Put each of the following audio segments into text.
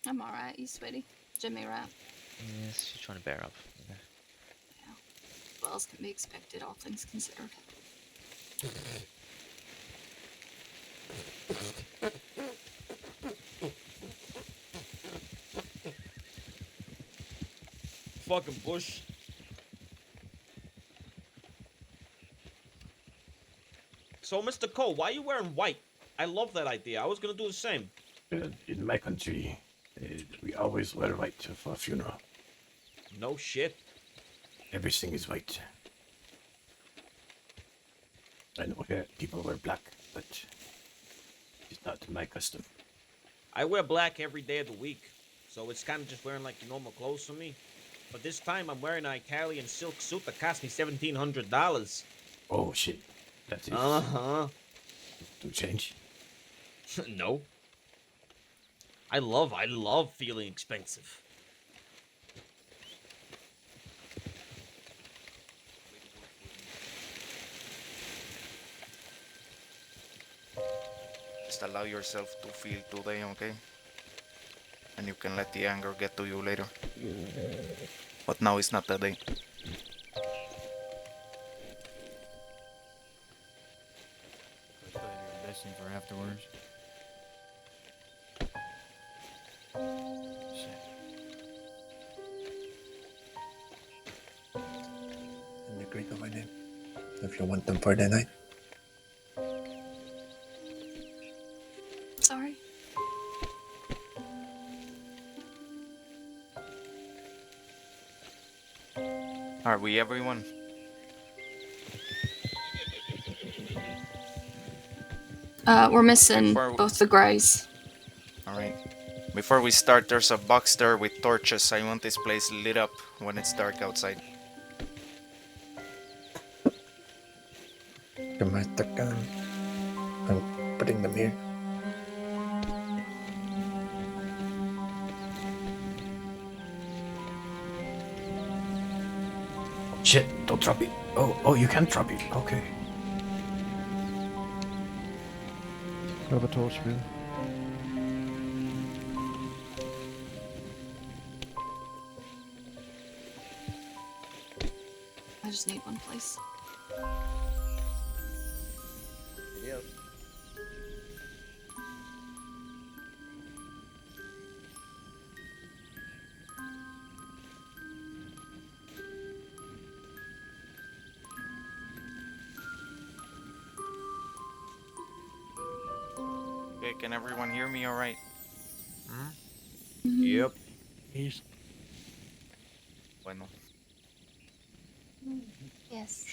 I'm alright, you sweetie. Jimmy right? Yes, she's trying to bear up. Yeah. Yeah. What else can be expected, all things considered? Fucking bush. So, Mr. Cole, why are you wearing white? I love that idea. I was gonna do the same. In my country, we always wear white for a funeral. No shit. Everything is white. I know people wear black, but it's not my custom. I wear black every day of the week, so it's kind of just wearing like normal clothes for me. But this time I'm wearing an Italian silk suit that cost me $1,700. Oh shit, that Uh is huh. to change. No, I love feeling expensive. Just allow yourself to feel today, okay? And you can let the anger get to you later. But now is not the day. Still have your blessing for afterwards. Shit. And agree to my name if you want them for the night. Sorry. Are we everyone? We're missing Before we, both the Greys. Alright. Before we start, there's a box there with torches. I want this place lit up when it's dark outside. Tumatakan. I'm putting them here. Shit, don't drop it. Oh, you can't drop it. Okay. Grab a torch, please. I just need one, please. Yep. Okay, can everyone hear me alright? Mhm. Yep. Please. Bueno. Yes.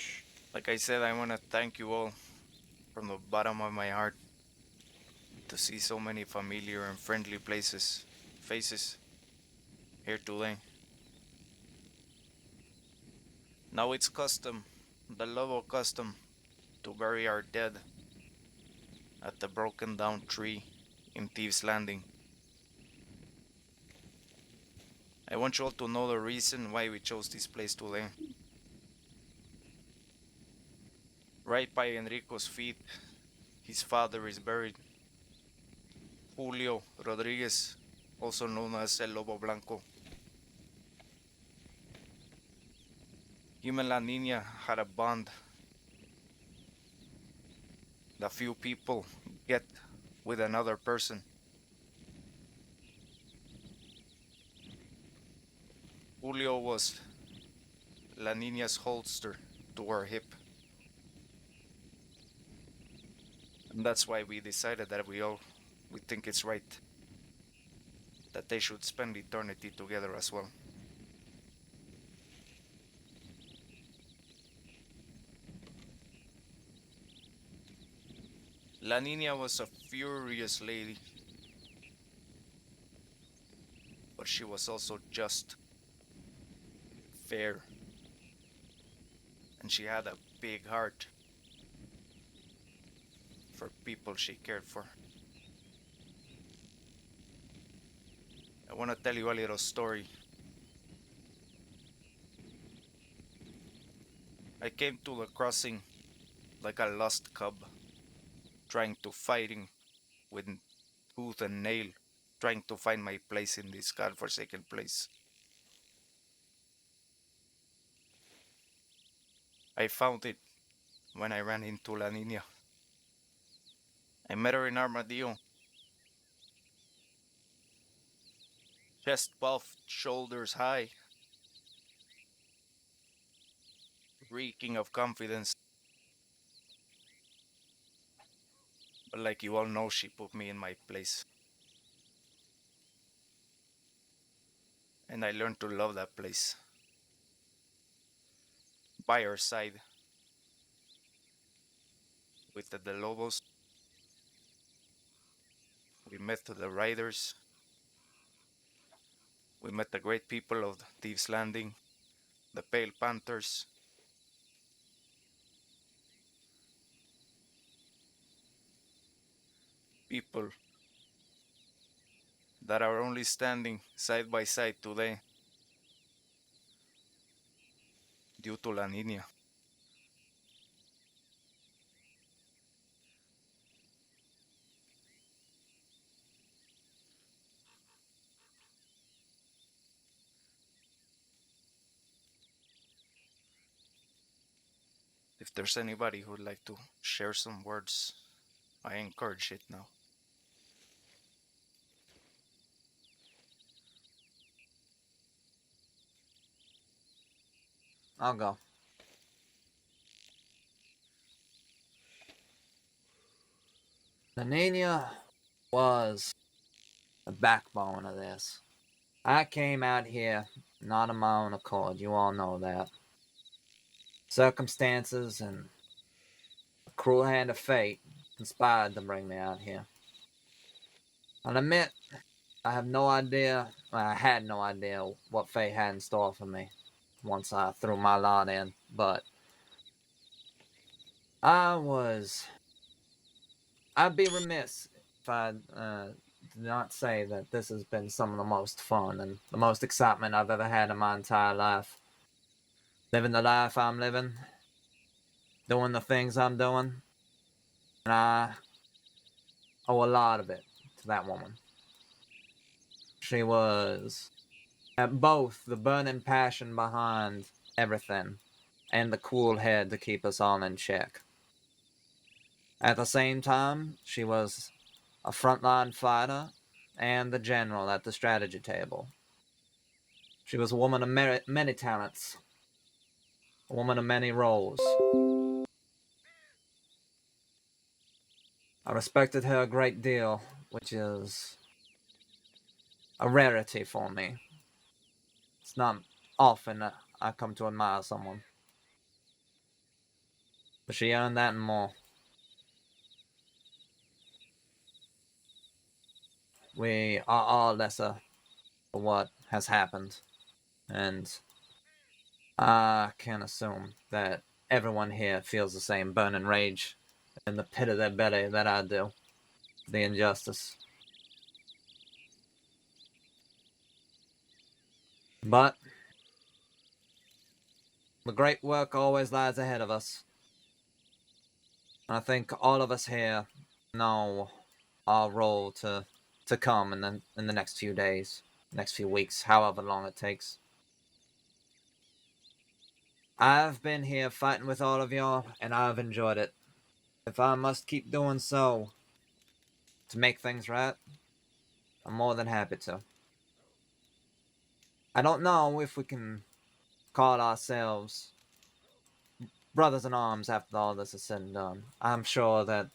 Like I said, I want to thank you all from the bottom of my heart to see so many familiar and friendly faces here today. Now it's custom, the Lobo custom, to bury our dead at the broken down tree in Thieves Landing. I want you all to know the reason why we chose this place today. Right by Enrico's feet, his father is buried. Julio Rodriguez, also known as El Lobo Blanco. Him and La Nina had a bond that few people get with another person. Julio was La Nina's holster to her hip. And that's why we decided that we think it's right that they should spend eternity together as well. La Nina was a furious lady, but she was also just, fair, and she had a big heart for people she cared for. I want to tell you a little story. I came to the crossing like a lost cub, trying to fighting with tooth and nail trying to find my place in this godforsaken place. I found it when I ran into La Nina. I met her in Armadillo. Chest puffed, shoulders high, reeking of confidence. But like you all know, she put me in my place. And I learned to love that place. By her side, with the Lobos, we met the riders. We met the great people of Thieves Landing, the Pale Panthers. People that are only standing side by side today due to La Nina. If there's anybody who'd like to share some words, I encourage it now. I'll go. The Nina was the backbone of this. I came out here not of my own accord. You all know that. Circumstances and a cruel hand of fate conspired to bring me out here. I'll admit, I have no idea, well, I had no idea what fate had in store for me once I threw my lot in, but I'd be remiss if I did not say that this has been some of the most fun and the most excitement I've ever had in my entire life. Living the life I'm living, doing the things I'm doing, and I owe a lot of it to that woman. She was at both the burning passion behind everything and the cool head to keep us all in check. At the same time, she was a frontline fighter and the general at the strategy table. She was a woman of many talents, a woman of many roles. I respected her a great deal, which is a rarity for me. It's not often that I come to admire someone. But she earned that and more. We are all lesser for what has happened, and I can assume that everyone here feels the same burning rage in the pit of their belly that I do. The injustice. But the great work always lies ahead of us. I think all of us here know our role to come in the next few days, next few weeks, however long it takes. I've been here fighting with all of y'all, and I've enjoyed it. If I must keep doing so to make things right, I'm more than happy to. I don't know if we can call ourselves brothers in arms after all this is said and done. I'm sure that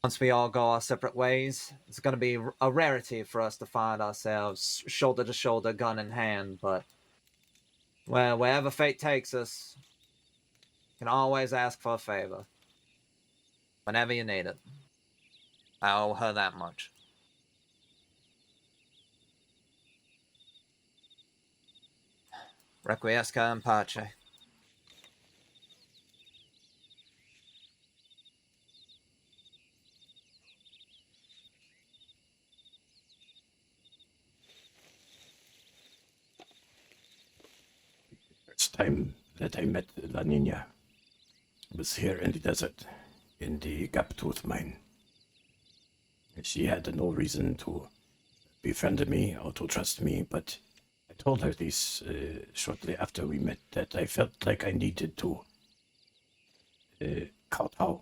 once we all go our separate ways, it's going to be a rarity for us to find ourselves shoulder to shoulder, gun in hand, but well, wherever fate takes us, you can always ask for a favor. Whenever you need it. I owe her that much. Requiesca in pace. First time that I met La Nina was here in the desert, in the Gap Tooth mine. She had no reason to befriend me or to trust me, but I told her this shortly after we met, that I felt like I needed to kowtow,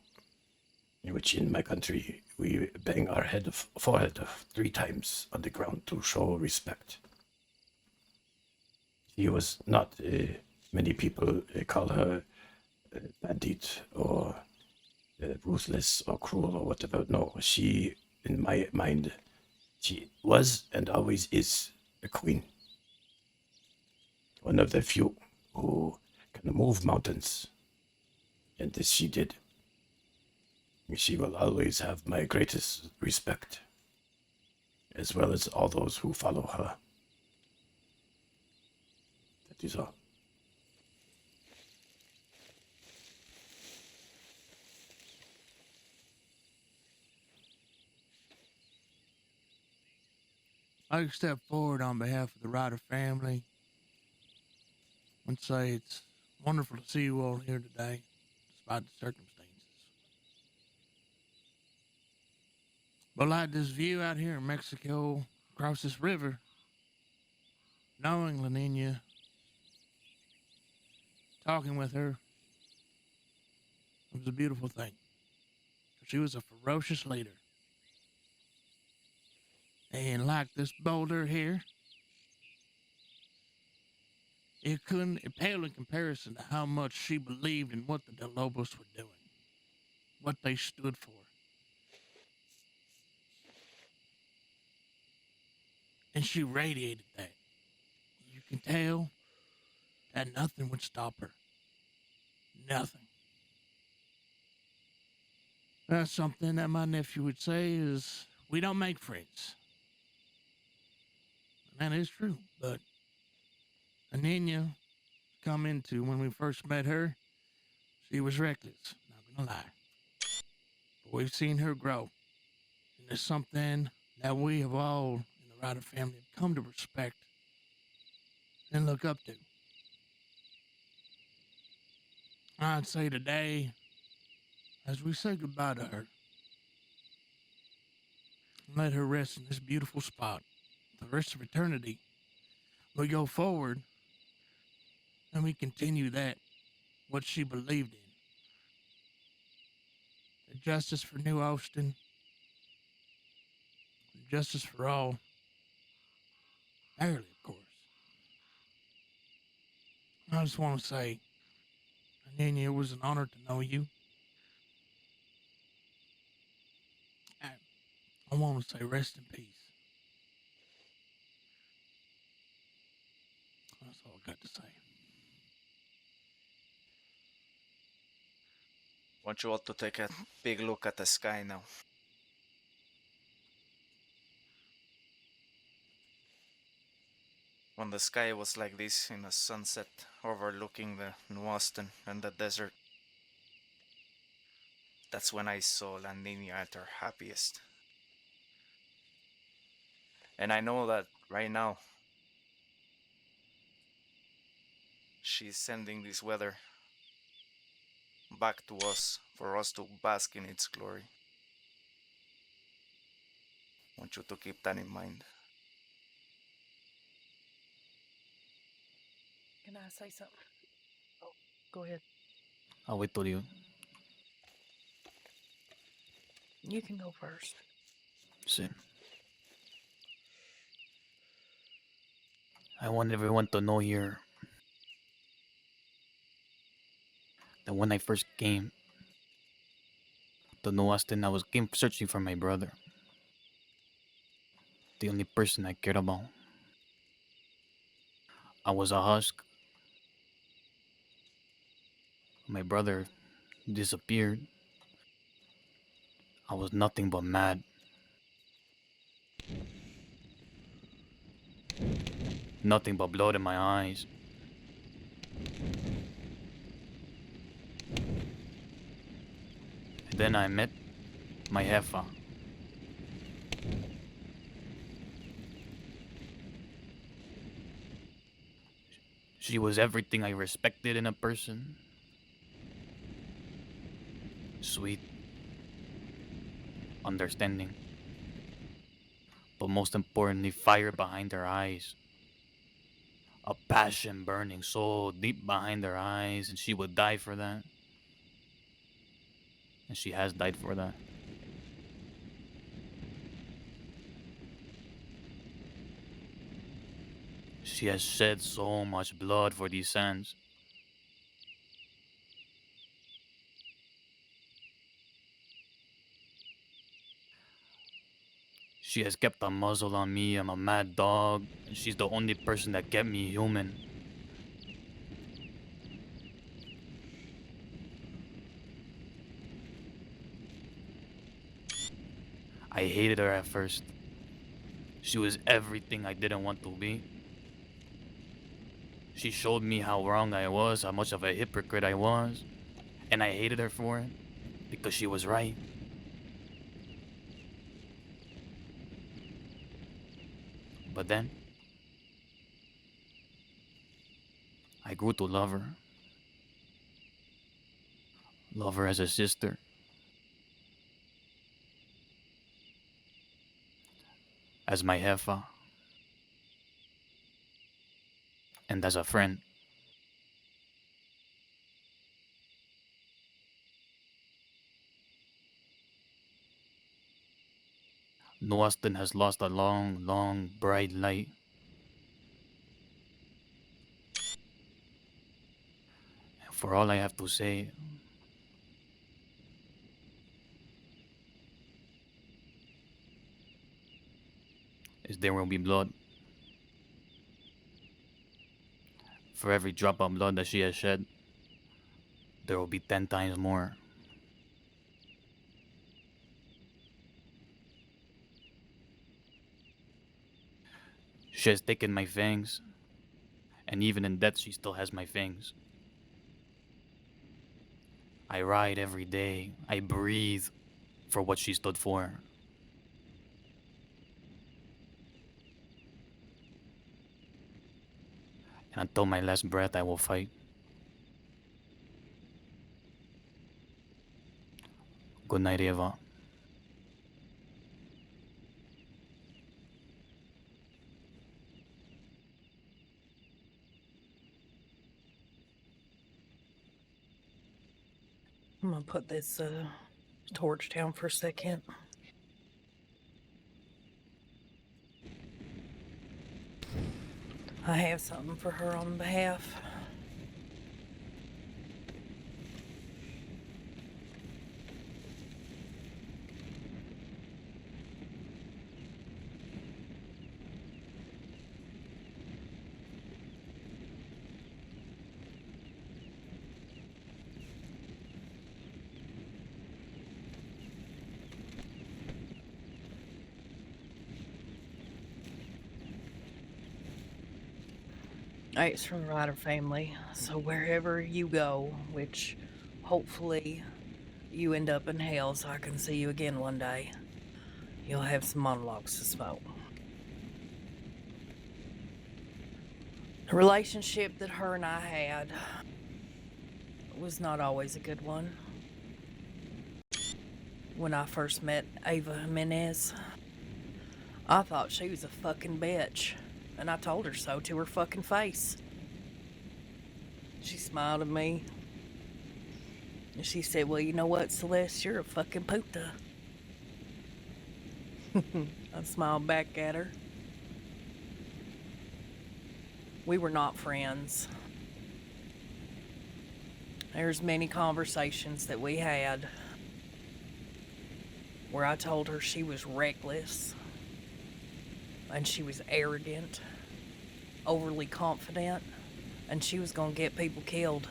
which in my country we bang our forehead 3 times on the ground to show respect. She was not, many people call her bandit or ruthless or cruel or whatever. No, she, in my mind, she was and always is a queen. One of the few who can move mountains. And this she did. She will always have my greatest respect, as well as all those who follow her. That is all. I step forward on behalf of the Ryder family and say it's wonderful to see you all here today, despite the circumstances. But like this view out here in Mexico, across this river, knowing La Nina, talking with her, it was a beautiful thing. She was a ferocious leader. And like this boulder here, it paled in comparison to how much she believed in what the De Lobos were doing, what they stood for. And she radiated that. You can tell that nothing would stop her. Nothing. That's something that my nephew would say is, we don't make friends. And that is true, but Anina come into when we first met her, she was reckless, not gonna lie. But we've seen her grow. And it's something that we have all in the Ryder family have come to respect and look up to. I'd say today, as we say goodbye to her, let her rest in this beautiful spot. The rest of eternity, we go forward and we continue that, what she believed in. The justice for New Austin, justice for all. Barely, of course. I just want to say, Anina, it was an honor to know you. I want to say rest in peace. That's all I got to say. Want you all to take a big look at the sky now. When the sky was like this in a sunset overlooking the New Austin and the desert, that's when I saw La Nina at her happiest. And I know that right now, she's sending this weather back to us for us to bask in its glory. Want you to keep that in mind. Can I say something? Oh, go ahead. I'll wait till you. You can go first. Listen. I want everyone to know here that when I first came to New Austin, came searching for my brother. The only person I cared about. I was a husk. My brother disappeared. I was nothing but mad. Nothing but blood in my eyes. And then I met my jefa. She was everything I respected in a person. Sweet, understanding, but most importantly, fire behind her eyes. A passion burning so deep behind her eyes, and she would die for that. And she has died for that. She has shed so much blood for these sands. She has kept a muzzle on me. I'm a mad dog, and she's the only person that kept me human. I hated her at first. She was everything I didn't want to be. She showed me how wrong I was, how much of a hypocrite I was, and I hated her for it because she was right. But then, I grew to love her. Love her as a sister. As my jefa. And as a friend. Noaston has lost a long, long, bright light. And for all I have to say, is there will be blood. For every drop of blood that she has shed, there will be 10 times more. She has taken my fangs, and even in death she still has my fangs. I ride every day, I breathe for what she stood for. And until my last breath, I will fight. Good night, Eva. I'm gonna put this torch down for a second. I have something for her on behalf. It's from the Ryder family, so wherever you go, which hopefully you end up in hell so I can see you again one day, you'll have some monologues to smoke. The relationship that her and I had was not always a good one. When I first met Ava Jimenez, I thought she was a fucking bitch. And I told her so to her fucking face. She smiled at me. And she said, well, you know what, Celeste? You're a fucking puta. I smiled back at her. We were not friends. There's many conversations that we had where I told her she was reckless. And she was arrogant, overly confident, and she was gonna get people killed.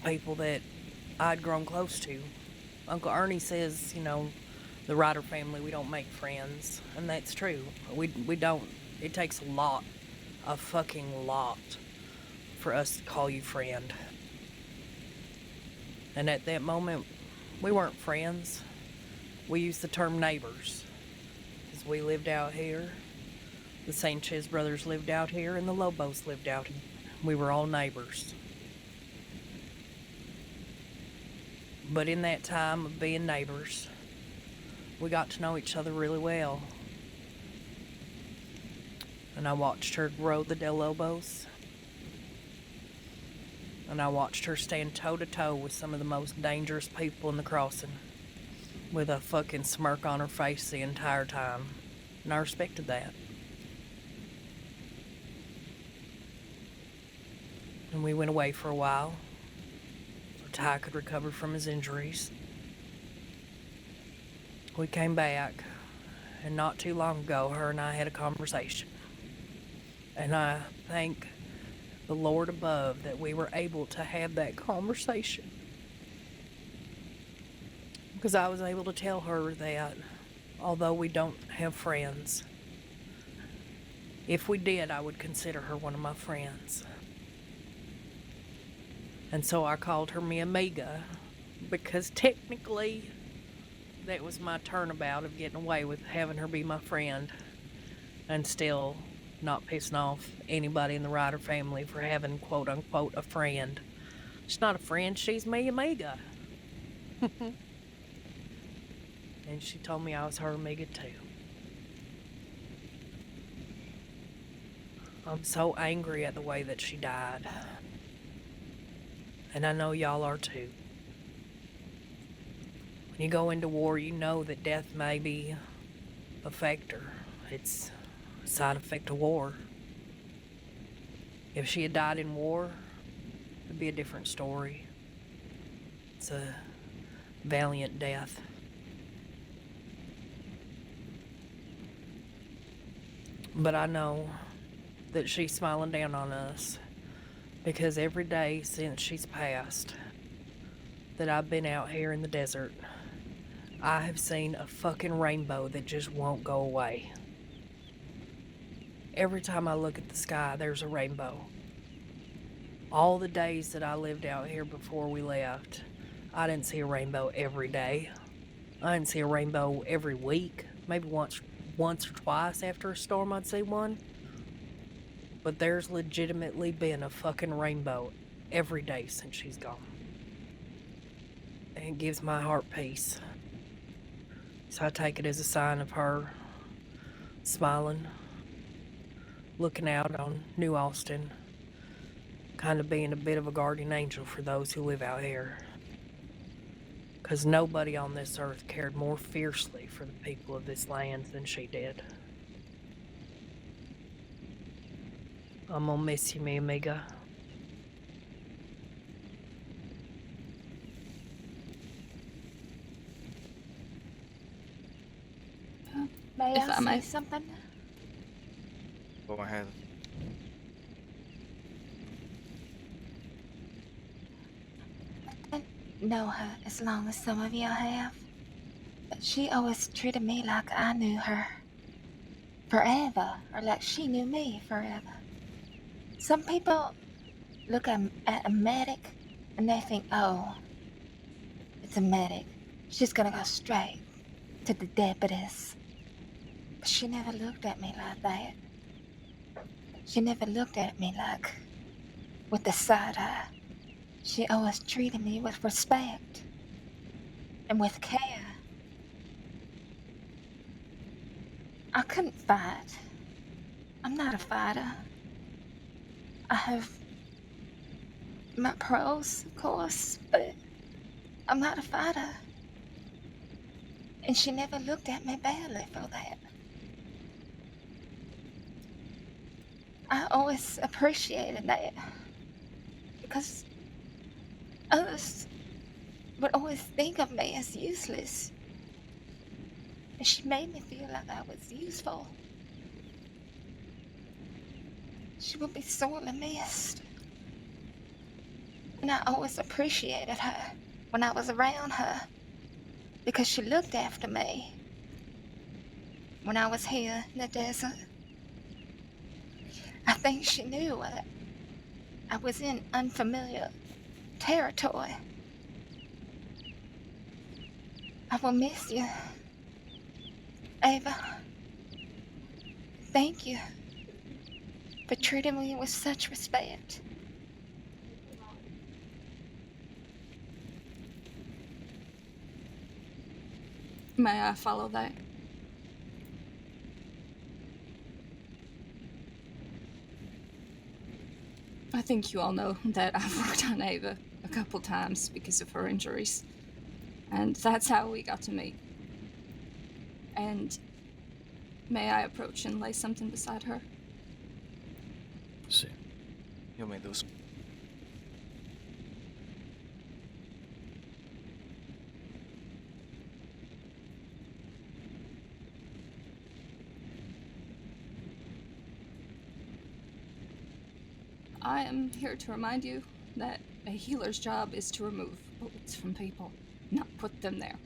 People that I'd grown close to. Uncle Ernie says, you know, the Ryder family, we don't make friends, and that's true. We don't. It takes a lot, a fucking lot, for us to call you friend. And at that moment, we weren't friends. We used the term neighbors. Because we lived out here. The Sanchez brothers lived out here, and the Lobos lived out here. We were all neighbors. But in that time of being neighbors, we got to know each other really well. And I watched her grow the Del Lobos. And I watched her stand toe to toe with some of the most dangerous people in the crossing, with a fucking smirk on her face the entire time. And I respected that. And we went away for a while, so Ty could recover from his injuries. We came back, and not too long ago, her and I had a conversation. And I thank the Lord above that we were able to have that conversation. Because I was able to tell her that although we don't have friends, if we did, I would consider her one of my friends. And so I called her mi amiga, because technically that was my turnabout of getting away with having her be my friend and still not pissing off anybody in the Ryder family for having quote unquote a friend. She's not a friend, she's mi amiga. And she told me I was her amiga too. I'm so angry at the way that she died. And I know y'all are too. When you go into war, you know that death may be a factor. It's a side effect of war. If she had died in war, it'd be a different story. It's a valiant death. But I know that she's smiling down on us, because every day since she's passed that I've been out here in the desert, I have seen a fucking rainbow that just won't go away. Every time I look at the sky, there's a rainbow. All the days that I lived out here before we left, I didn't see a rainbow every day. I didn't see a rainbow every week. Maybe once or twice after a storm I'd see one. But there's legitimately been a fucking rainbow every day since she's gone. And it gives my heart peace. So I take it as a sign of her smiling, looking out on New Austin, kind of being a bit of a guardian angel for those who live out here. Because nobody on this earth cared more fiercely for the people of this land than she did. I'm gonna miss you, mi amiga. May If I I say may. something? Go ahead. I didn't know her as long as some of y'all have, but she always treated me like I knew her forever, or like she knew me forever. Some people look at a medic and they think, oh, it's a medic. She's gonna go straight to the deputies. But she never looked at me like that. She never looked at me like with the side eye. She always treated me with respect and with care. I couldn't fight. I'm not a fighter. I have my pros, of course, but I'm not a fighter. And she never looked at me badly for that. I always appreciated that, because others would always think of me as useless. And she made me feel like I was useful. She will be sorely missed. And I always appreciated her when I was around her, because she looked after me when I was here in the desert. I think she knew that I was in unfamiliar territory. I will miss you, Ava. Thank you for treating me with such respect. May I follow that? I think you all know that I've worked on Ava a couple times because of her injuries. And that's how we got to meet. And may I approach and lay something beside her? Sí. You may do so. I am here to remind you that a healer's job is to remove bullets from people, not put them there.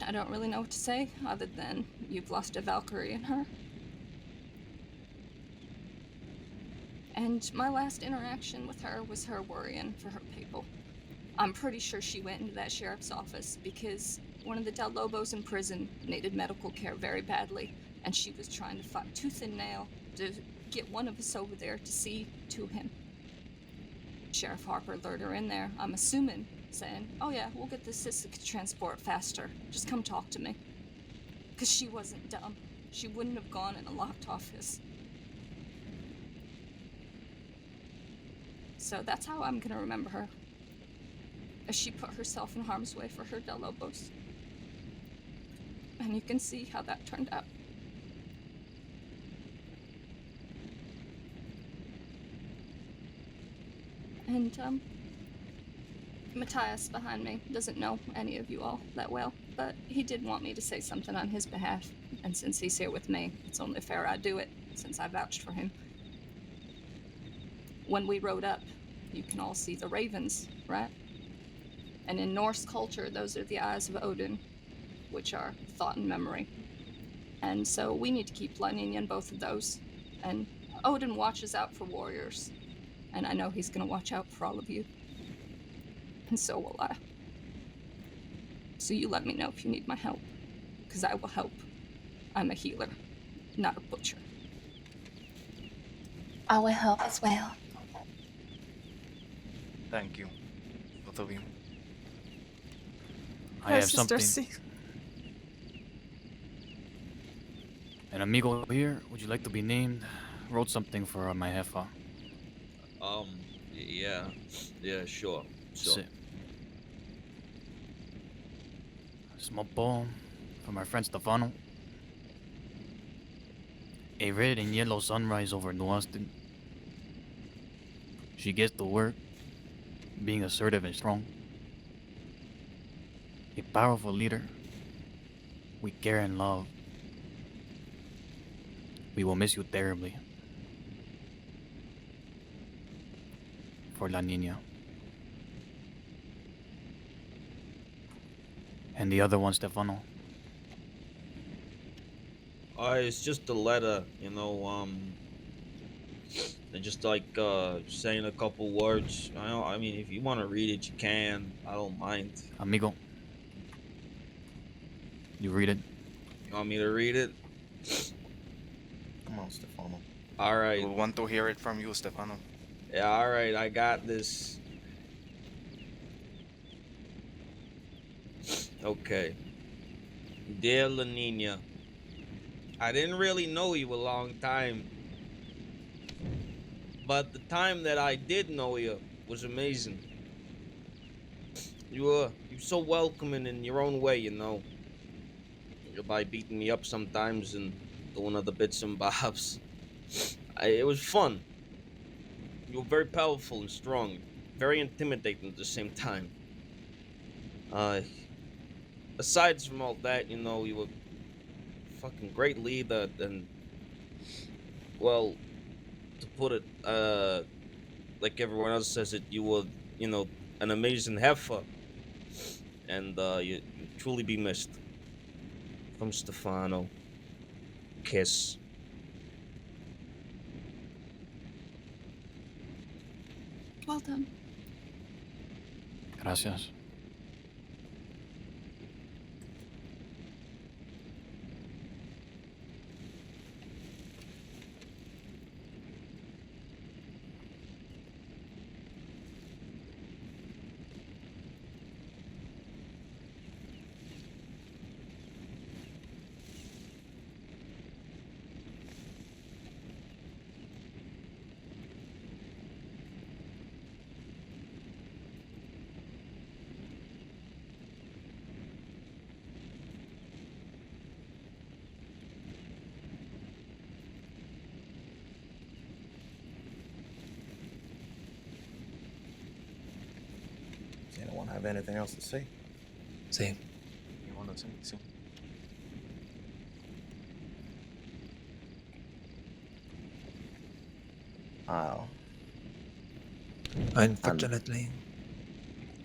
I don't really know what to say other than you've lost a Valkyrie in her. And my last interaction with her was her worrying for her people. I'm pretty sure she went into that sheriff's office because one of the Del Lobos in prison needed medical care very badly, and she was trying to fight tooth and nail to get one of us over there to see to him. Sheriff Harper lured her in there, I'm assuming, saying, "Oh yeah, we'll get the cystic transport faster. Just come talk to me." Because she wasn't dumb. She wouldn't have gone in a locked office. So that's how I'm gonna remember her. As she put herself in harm's way for her Del Lobos. And you can see how that turned out. And, Matthias behind me doesn't know any of you all that well, but he did want me to say something on his behalf, and since he's here with me, it's only fair I do it, since I vouched for him. When we rode up, you can all see the ravens, right? And in Norse culture, those are the eyes of Odin, which are thought and memory. And so we need to keep lining in both of those. And Odin watches out for warriors, and I know he's gonna watch out for all of you. And so will I. So you let me know if you need my help, because I will help. I'm a healer, not a butcher. I will help as well. Thank you, both of you. I have something. An amigo here, would you like to be named? Wrote something for my jefa. Yeah, sure. Sí. Small poem from our friend Stefano. A red and yellow sunrise over New Austin. She gets to work, being assertive and strong. A powerful leader. We care and love. We will miss you terribly. For La Niña. And the other one, Stefano. It's just a letter, and just like saying a couple words. I mean, if you want to read it, you can. I don't mind. Amigo. You read it? You want me to read it? Come on, Stefano. All We right. want to hear it from you, Stefano. Yeah, all right. I got this. Okay. Dear La Nina, I didn't really know you a long time, but the time that I did know you was amazing. You're so welcoming in your own way, by beating me up sometimes and doing other bits and bobs. It was fun. You were very powerful and strong, very intimidating at the same time. Aside from all that, you were a fucking great leader, and, well, to put it, like everyone else says it, you were, an amazing heifer, and you truly be missed. From Stefano. Kiss. Well done. Gracias. won't have anything else to say. Same. You want to say? See? I'll. Unfortunately,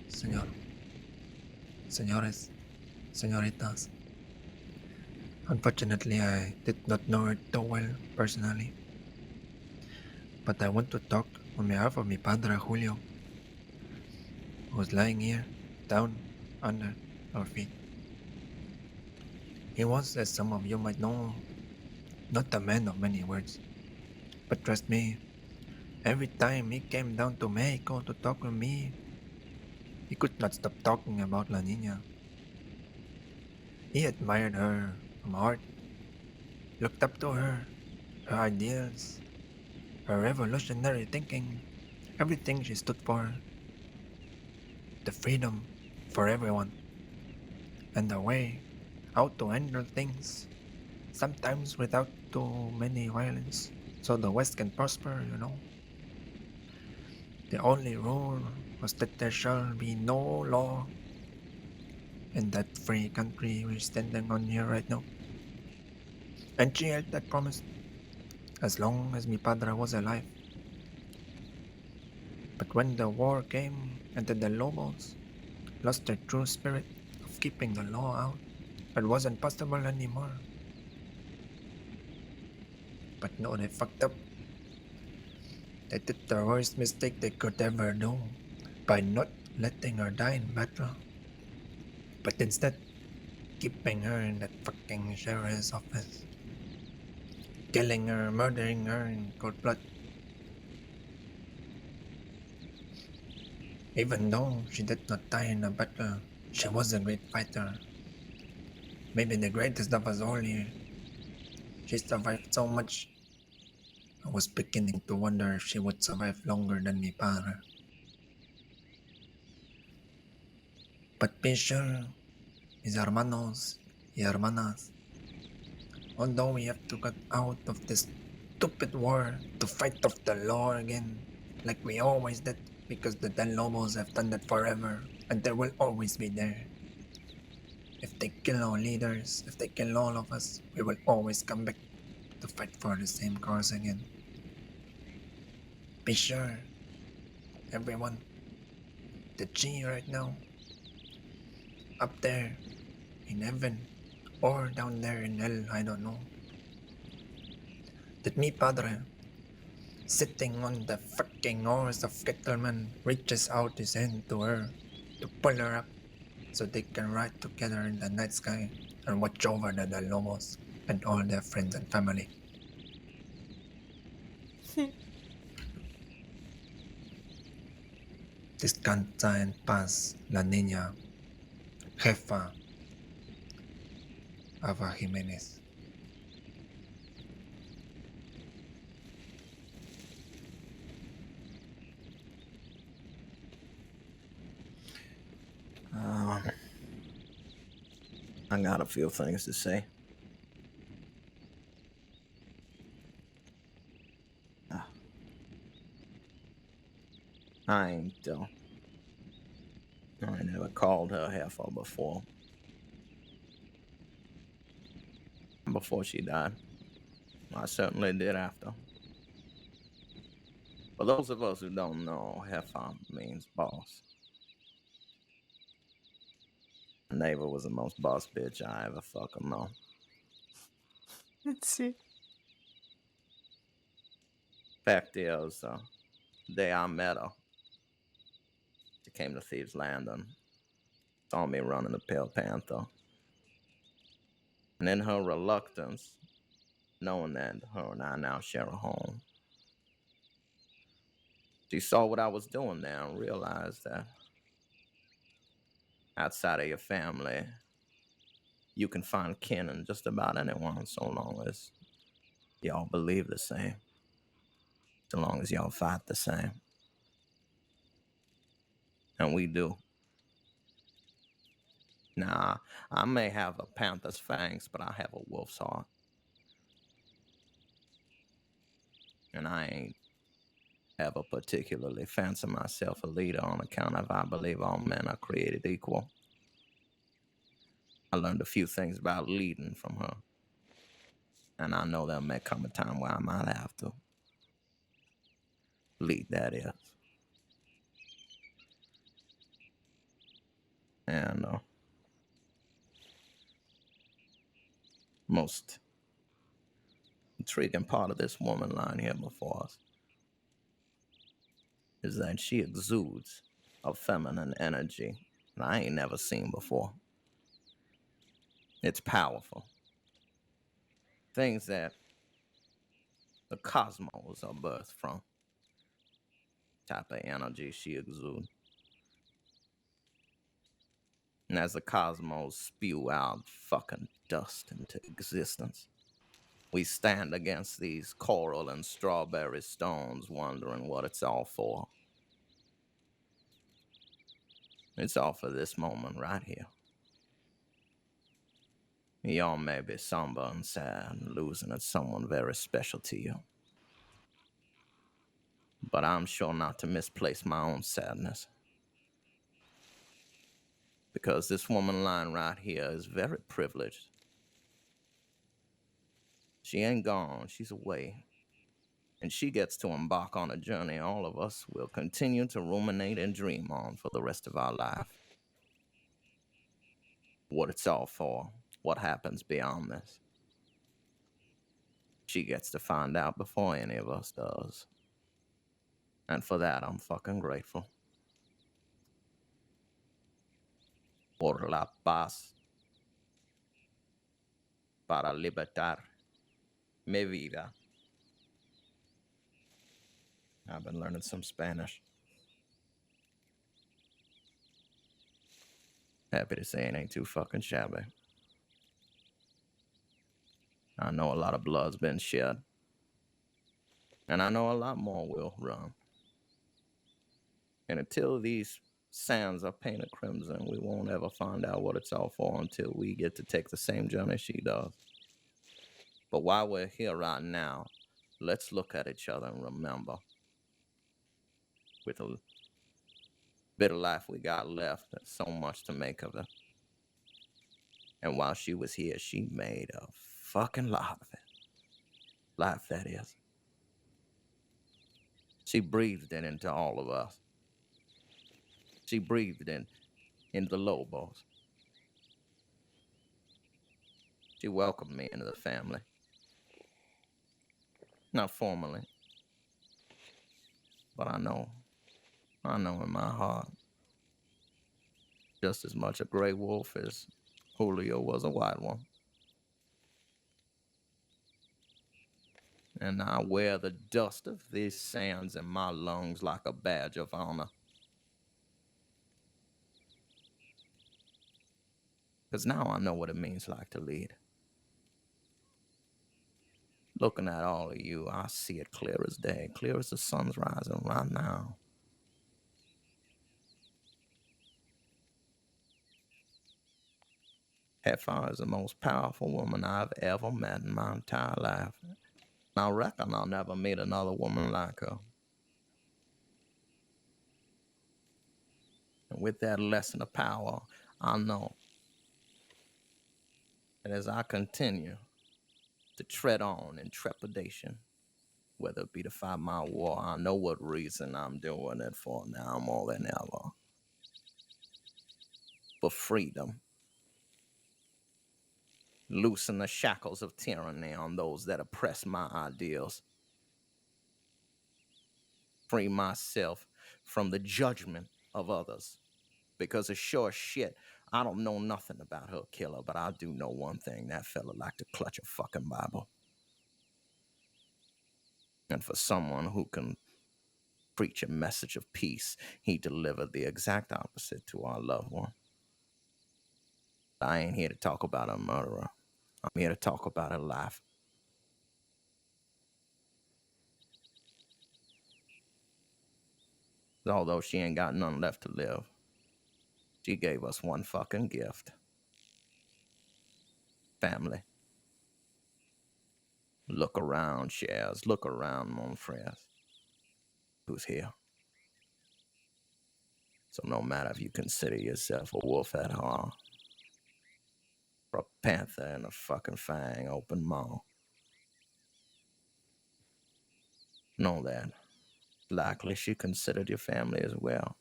señores, señoritas. Unfortunately, I did not know her too well personally. But I want to talk on behalf of mi padre Julio, who's lying here, down under our feet. He was, as some of you might know, not a man of many words. But trust me, every time he came down to Mexico to talk with me, he could not stop talking about La Niña. He admired her from heart, looked up to her, her ideals, her revolutionary thinking, everything she stood for, the freedom for everyone, and the way how to handle things, sometimes without too many violence, so the West can prosper, you know. The only rule was that there shall be no law in that free country we're standing on here right now. And she held that promise as long as mi padre was alive. But when the war came and the Lobos lost their true spirit of keeping the law out, it wasn't possible anymore. But no, they fucked up. They did the worst mistake they could ever do by not letting her die in battle, but instead keeping her in that fucking sheriff's office, killing her, murdering her in cold blood. Even though she did not die in a battle, she was a great fighter. Maybe the greatest of us all here. She survived so much, I was beginning to wonder if she would survive longer than mi padre. But be sure, mis hermanos y hermanas, although we have to get out of this stupid war to fight off the law again, like we always did, because the Del Lobos have done that forever, and they will always be there. If they kill our leaders, if they kill all of us, we will always come back to fight for the same cause again. Be sure, everyone, the G right now, up there in heaven, or down there in hell, I don't know, that mi padre, sitting on the fucking horse of Kettleman, reaches out his hand to her to pull her up so they can ride together in the night sky and watch over the Lobos and all their friends and family. Descansa en paz, la niña, jefa, Ava Jiménez. I got a few things to say. I ain't I never called her heifer before. Before she died. I certainly did after. For those of us who don't know, heifer means boss. Neighbor was the most boss bitch I ever fucking know. Let's see. Fact is, the day I met her, she came to Thieves Landing, saw me running the Pale Panther. And in her reluctance, knowing that her and I now share a home, she saw what I was doing there and realized that outside of your family, you can find kin in just about anyone so long as y'all believe the same, so long as y'all fight the same. And we do. Nah, I may have a panther's fangs, but I have a wolf's heart. And I ain't ever particularly fancy myself a leader on account of I believe all men are created equal. I learned a few things about leading from her, and I know there may come a time where I might have to. Lead, that is. And most intriguing part of this woman lying here before us is that she exudes a feminine energy that I ain't never seen before. It's powerful. Things that the cosmos are birthed from. Type of energy she exudes. And as the cosmos spew out fucking dust into existence, we stand against these coral and strawberry stones wondering what it's all for. It's all for this moment right here. Y'all may be somber and sad and losing at someone very special to you. But I'm sure not to misplace my own sadness. Because this woman lying right here is very privileged. She ain't gone, she's away. And she gets to embark on a journey all of us will continue to ruminate and dream on for the rest of our life. What it's all for, what happens beyond this. She gets to find out before any of us does. And for that, I'm fucking grateful. Por la paz, para libertar mi vida. I've been learning some Spanish. Happy to say it ain't too fucking shabby. I know a lot of blood's been shed. And I know a lot more will run. And until these sands are painted crimson, we won't ever find out what it's all for until we get to take the same journey she does. But while we're here right now, let's look at each other and remember, with a bit of life we got left, there's so much to make of it. And while she was here, she made a fucking lot of it. Life, that is. She breathed it into all of us. She breathed it into the Lobos. She welcomed me into the family. Not formally, but I know in my heart, just as much a gray wolf as Julio was a white one. And I wear the dust of these sands in my lungs like a badge of honor. Because now I know what it means like to lead. Looking at all of you, I see it clear as day, clear as the sun's rising right now. Heifer is the most powerful woman I've ever met in my entire life. I reckon I'll never meet another woman like her. And with that lesson of power, I know that as I continue to tread on in trepidation, whether it be to fight my war, I know what reason I'm doing it for now more than ever. For freedom. Loosen the shackles of tyranny on those that oppress my ideals. Free myself from the judgment of others. Because of sure shit, I don't know nothing about her killer, but I do know one thing. That fella liked to clutch a fucking Bible. And for someone who can preach a message of peace, he delivered the exact opposite to our loved one. I ain't here to talk about a murderer. I'm here to talk about her life. Although she ain't got none left to live, she gave us one fucking gift. Family. Look around, Shares. Look around, mon frères. who's here. So no matter if you consider yourself a wolf at heart, or a panther in a fucking fang open maw, know that likely she considered your family as well.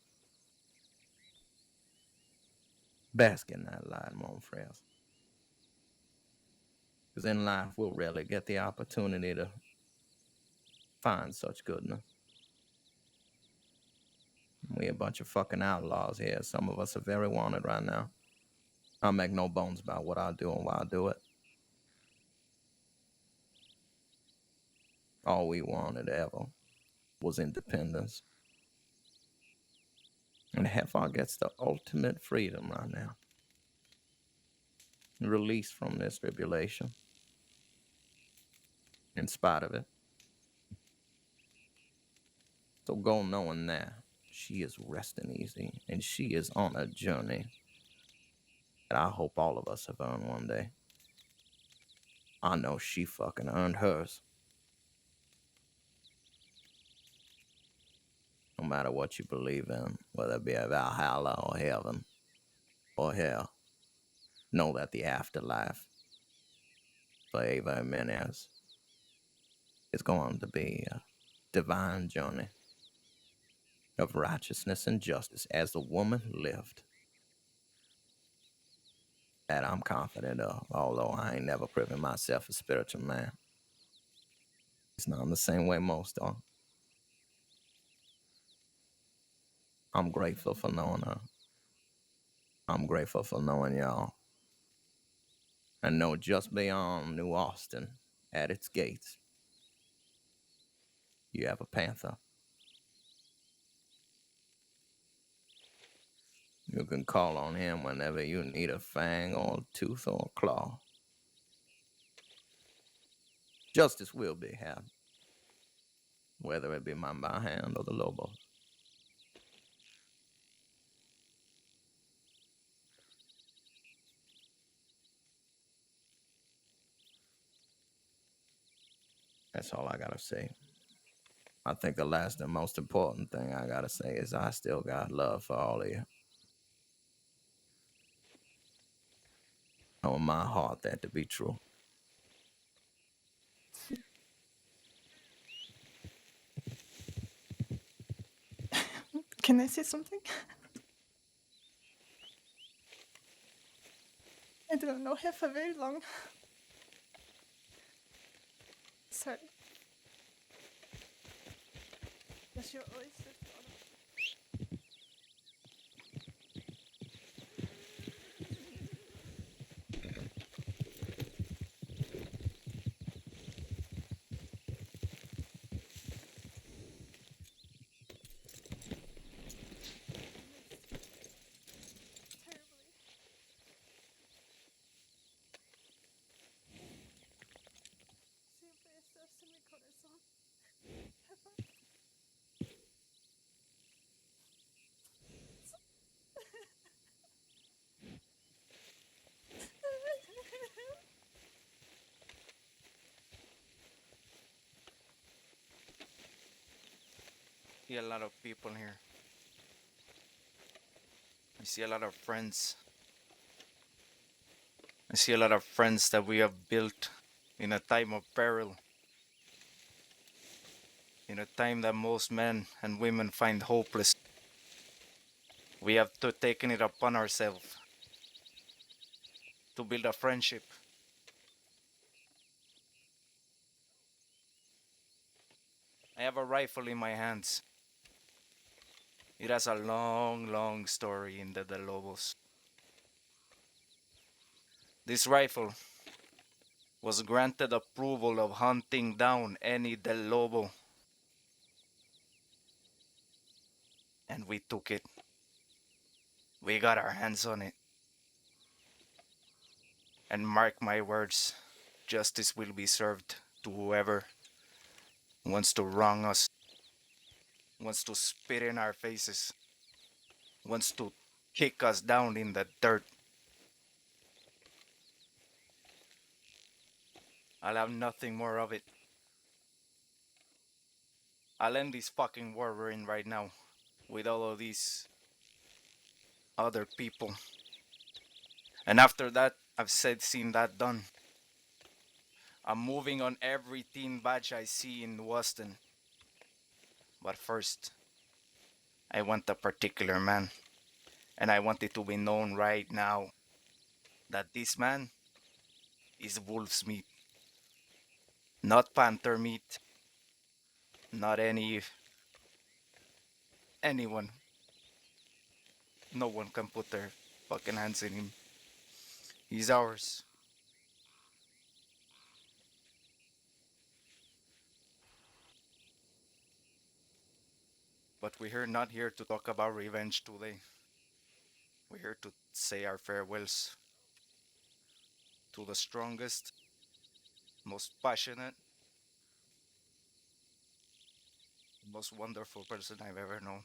Bask in that light, mon frères. Because in life, we'll rarely get the opportunity to find such goodness. We a bunch of fucking outlaws here. Some of us are very wanted right now. I'll make no bones about what I do and why I do it. All we wanted ever was independence. And Heifer gets the ultimate freedom right now. Released from this tribulation. In spite of it. So go knowing that she is resting easy and she is on a journey that I hope all of us have earned one day. I know she fucking earned hers. No matter what you believe in, whether it be a Valhalla or heaven or hell, know that the afterlife for Ava Jimenez is going to be a divine journey of righteousness and justice as the woman lived. That I'm confident of, although I ain't never proven myself a spiritual man. It's not the same way most are. I'm grateful for knowing her. I'm grateful for knowing y'all. And know just beyond New Austin, at its gates, you have a panther. You can call on him whenever you need a fang or a tooth or a claw. Justice will be had, whether it be mine by hand or the Lobo. That's all I gotta say. I think the last and most important thing I gotta say is I still got love for all of you. Know in my heart that to be true. Can I say something? I didn't know her for very long. Sorry. But you're always so terribly. Siempre estás en mi corazón. See a lot of people here. I see a lot of friends. I see a lot of friends that we have built in a time of peril. In a time that most men and women find hopeless. We have taken it upon ourselves to build a friendship. I have a rifle in my hands. It has a long, long story in the Del Lobos. This rifle was granted approval of hunting down any Del Lobo. And we took it. We got our hands on it. And mark my words, justice will be served to whoever wants to wrong us, wants to spit in our faces, wants to kick us down in the dirt. I'll have nothing more of it. I'll end this fucking war we're in right now with all of these other people. And after that, I've seen that done. I'm moving on every teen badge I see in Boston. But first, I want a particular man. And I want it to be known right now that this man is wolf's meat. Not panther meat. Not anyone. No one can put their fucking hands in him. He's ours. But we're not here to talk about revenge today. We're here to say our farewells to the strongest, most passionate, most wonderful person I've ever known.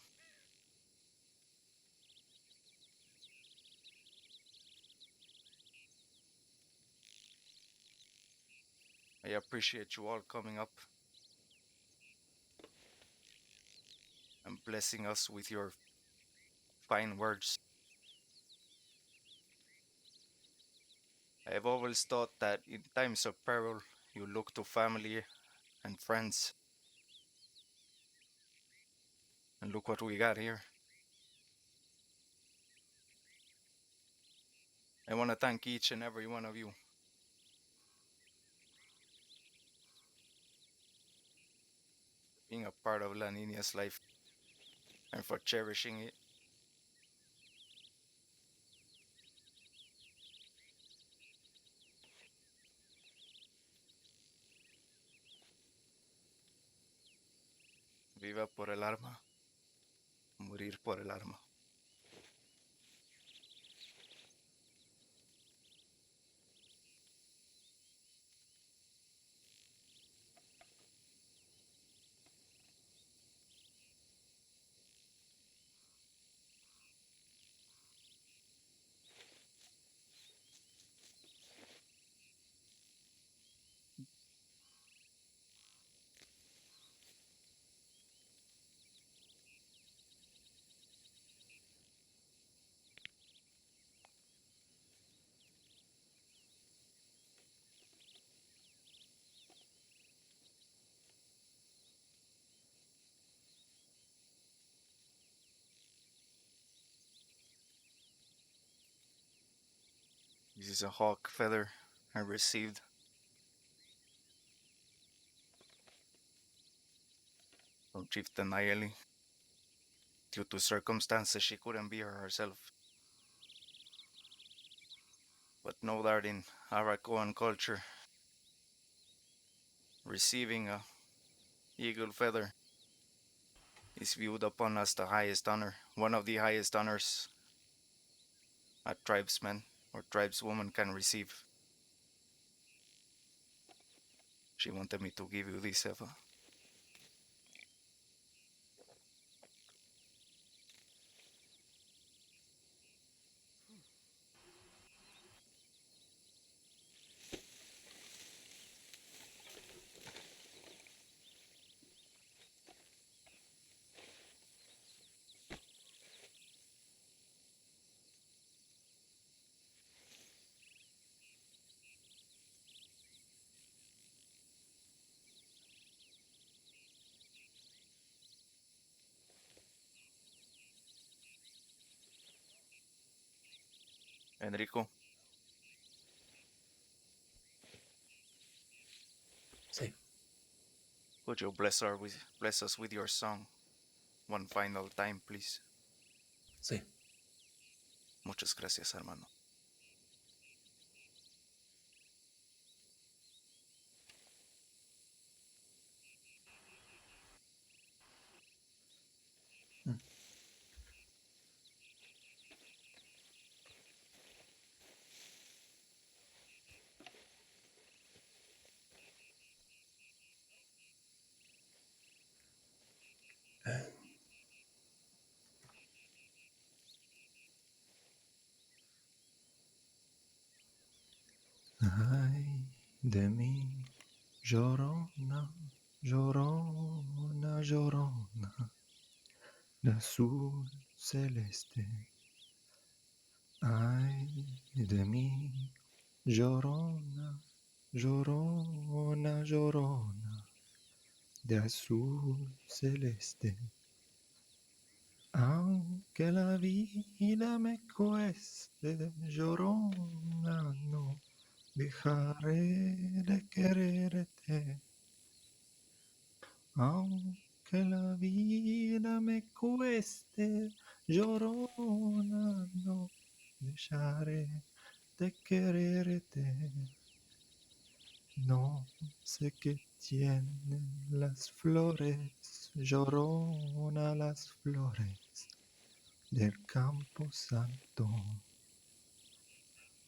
I appreciate you all coming up and blessing us with your fine words. I've always thought that in times of peril, you look to family and friends. And look what we got here. I want to thank each and every one of you. Being a part of La Nina's life and for cherishing it. Viva por el arma, morir por el arma. This is a hawk feather I received from Chieftain Nayeli. Due to circumstances, she couldn't be here herself. But know that in Arakoan culture, receiving a eagle feather is viewed upon as the highest honor, one of the highest honors a tribesman or tribeswoman can receive. She wanted me to give you this, Eva. Enrico, Sí. would you bless us with your song one final time, please? Sí. Muchas gracias, hermano. Ay de mí, llorona, llorona, llorona de azul celeste. Ay de mí, llorona, llorona, llorona de azul celeste. Aunque la vida me cueste, llorona, no dejaré de quererte. Aunque la vida me cueste, llorona, no dejaré de quererte. No sé qué tienen las flores, llorona, las flores del campo santo.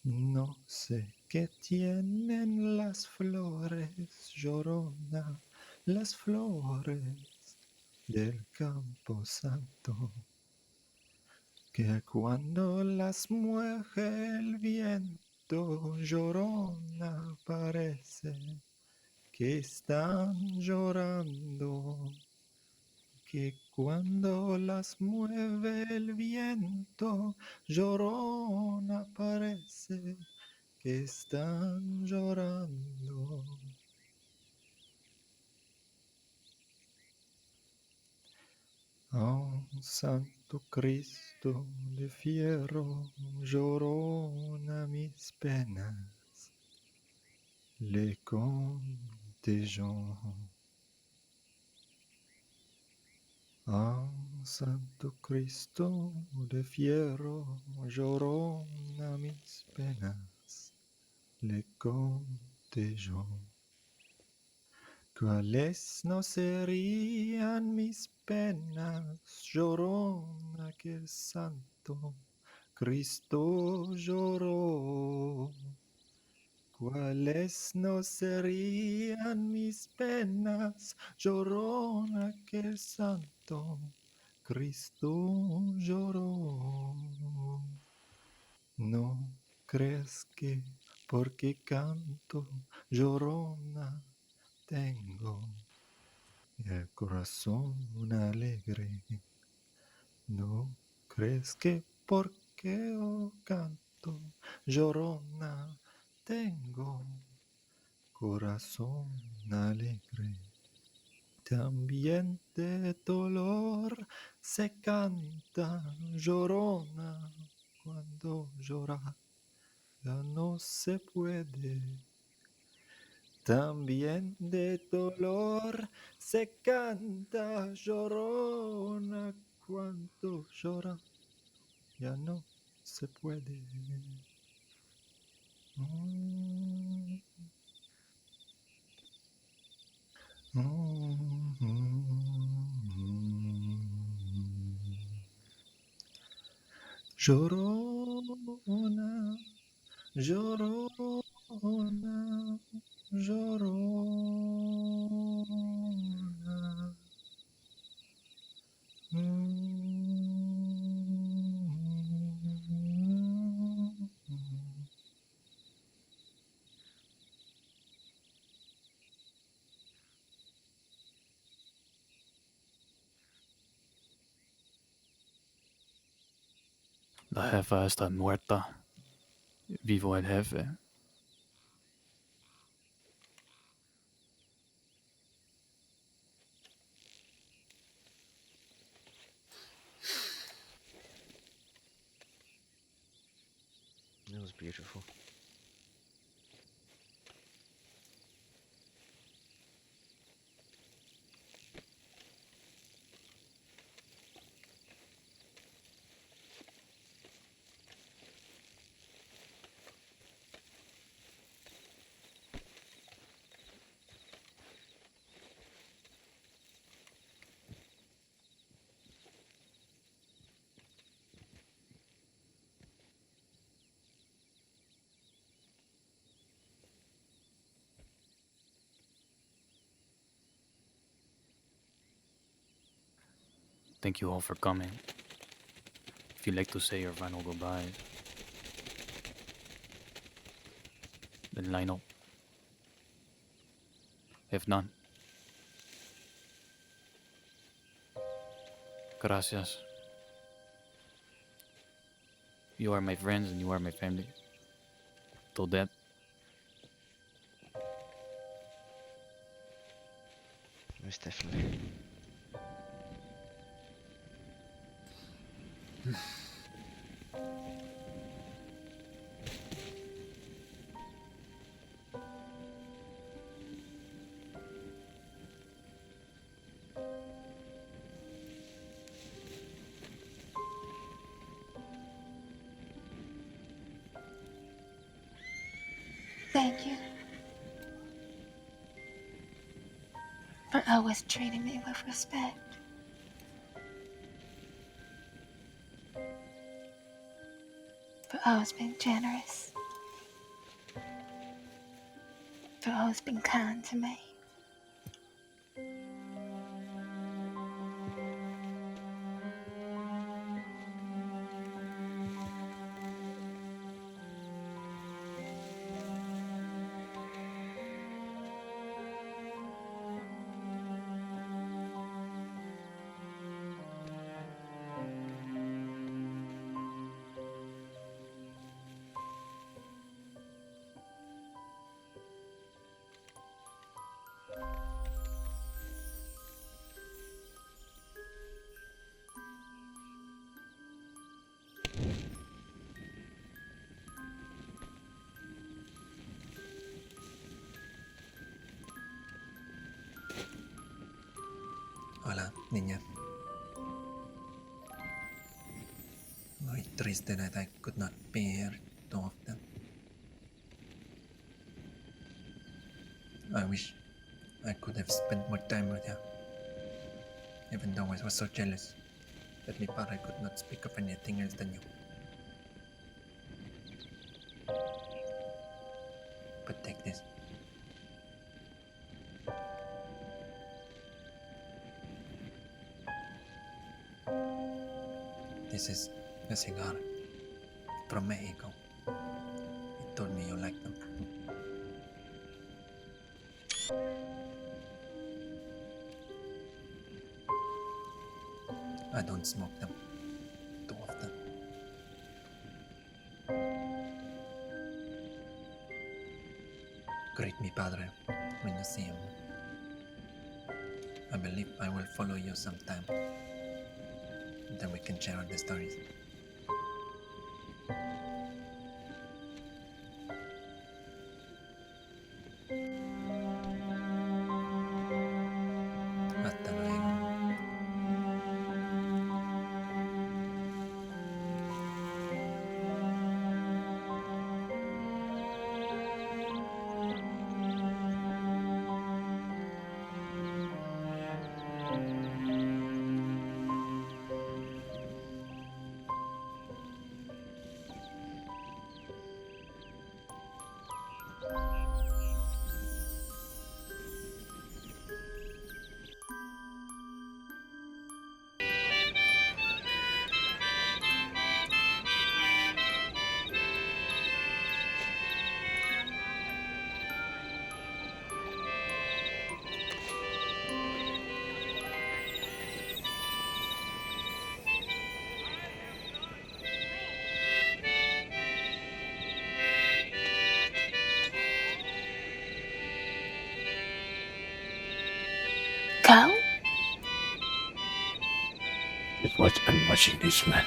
No sé qué tienen las flores, llorona, las flores del campo santo, que cuando las mueve el viento, llorona, parece que están llorando, que cuando las mueve el viento, llorona, parece que están llorando. Oh, Santo Cristo de fierro, llorona mis penas, le conté yo. Ah, Santo Cristo de fierro, llorona mis penas, le conté yo. ¿Cuáles no serían mis penas, llorona, que el Santo Cristo lloró? ¿Cuáles no serían mis penas, llorona, que el Santo Cristo lloró? No creas que porque canto, llorona, tengo el corazón alegre. No crees que porque canto, llorona, tengo corazón alegre. También de dolor se canta, llorona, cuando llora ya no se puede. También de dolor se canta, llorona, cuando llora ya no se puede. Mm. Llorona, llorona, llorona. La jefa está muerta. Vivo el jefe. It was beautiful. Thank you all for coming. If you'd like to say your final goodbyes, then line up. If none, Gracias. You are my friends and you are my family. Till death. Most definitely. Thank you for always treating me with respect. For always being generous. For always being kind to me. Hola, niña. Muy triste that I could not be here too often. I wish I could have spent more time with you. Even though I was so jealous that my father could not speak of anything else than you. But take this. This is a cigar from Mexico. You told me you liked them. I don't smoke them too often. Greet me, Padre, when you see him. I believe I will follow you sometime. Then we can share the stories. Hasta luego. Go? It was I'm watching this man.